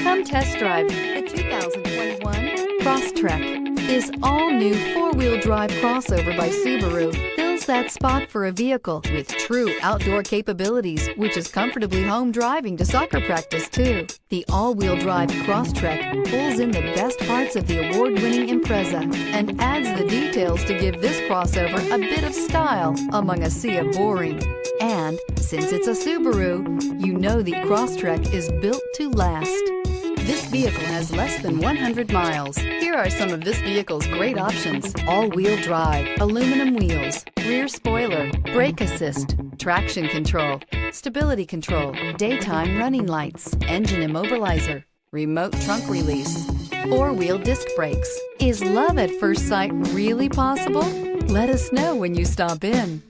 Come test drive the 2021 Crosstrek. This all-new four-wheel drive crossover by Subaru fills that spot for a vehicle with true outdoor capabilities, which is comfortably home driving to soccer practice too. The all-wheel drive Crosstrek pulls in the best parts of the award-winning Impreza and adds the details to give this crossover a bit of style among a sea of boring. And since it's a Subaru, you know the Crosstrek is built to last. This vehicle has less than 100 miles. Here are some of this vehicle's great options: all-wheel drive, aluminum wheels, rear spoiler, brake assist, traction control, stability control, daytime running lights, engine immobilizer, remote trunk release, four-wheel disc brakes. Is love at first sight really possible? Let us know when you stop in.